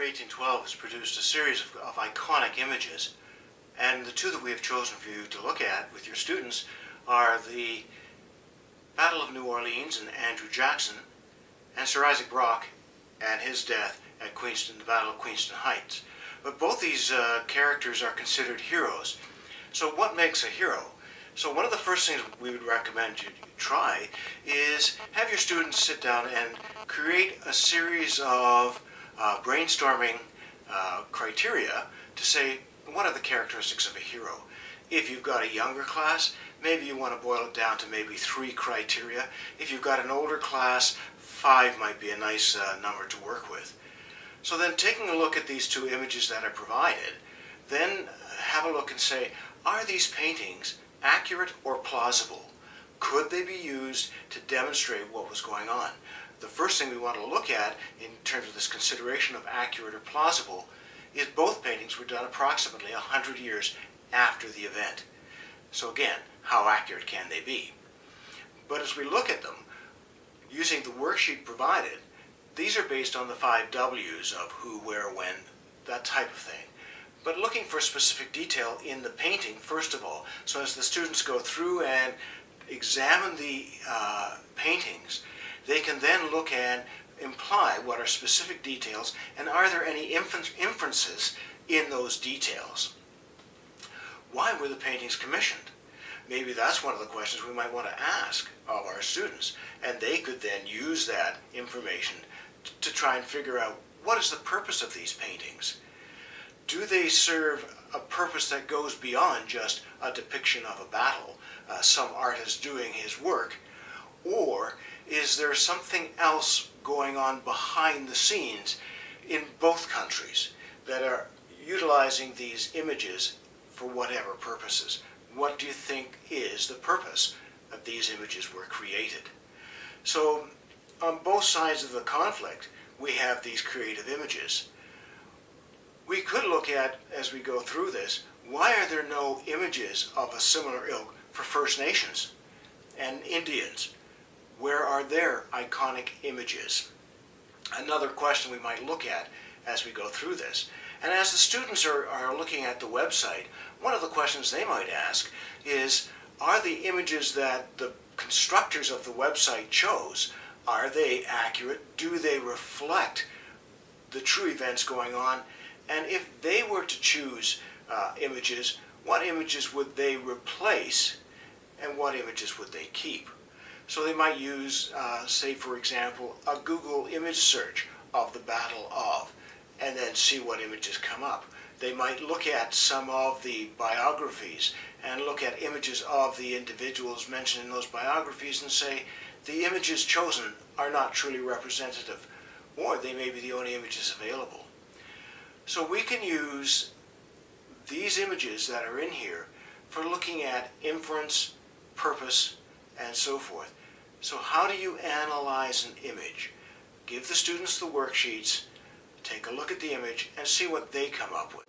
1812 has produced a series of iconic images, and the two that we have chosen for you to look at with your students are the Battle of New Orleans and Andrew Jackson, and Sir Isaac Brock and his death at Queenston, the Battle of Queenston Heights. But both these characters are considered heroes. So what makes a hero? So one of the first things we would recommend you try is have your students sit down and create a series of brainstorming criteria to say, what are the characteristics of a hero? If you've got a younger class, maybe you want to boil it down to maybe 3 criteria. If you've got an older class, 5 might be a nice number to work with. So then taking a look at these 2 images that are provided, then have a look and say, are these paintings accurate or plausible? Could they be used to demonstrate what was going on? The first thing we want to look at in terms of this consideration of accurate or plausible is both paintings were done approximately 100 years after the event. So again, how accurate can they be? But as we look at them, using the worksheet provided, these are based on the 5 W's of who, where, when, that type of thing. But looking for specific detail in the painting, first of all. So as the students go through and examine the paintings, they can then look and imply what are specific details, and are there any inferences in those details. Why were the paintings commissioned? Maybe that's one of the questions we might want to ask of our students, and they could then use that information to try and figure out what is the purpose of these paintings. Do they serve a purpose that goes beyond just a depiction of a battle, some artist doing his work, or is there something else going on behind the scenes in both countries that are utilizing these images for whatever purposes? What do you think is the purpose that these images were created? So on both sides of the conflict, we have these creative images. We could look at, as we go through this, why are there no images of a similar ilk for First Nations and Indians? Where are their iconic images? Another question we might look at as we go through this. And as the students are looking at the website, one of the questions they might ask is, are the images that the constructors of the website chose, are they accurate? Do they reflect the true events going on? And if they were to choose images, what images would they replace and what images would they keep? So they might use, say for example, a Google image search of the Battle of, and then see what images come up. They might look at some of the biographies and look at images of the individuals mentioned in those biographies and say, the images chosen are not truly representative, or they may be the only images available. So we can use these images that are in here for looking at inference, purpose, and so forth. So how do you analyze an image? Give the students the worksheets, take a look at the image, and see what they come up with.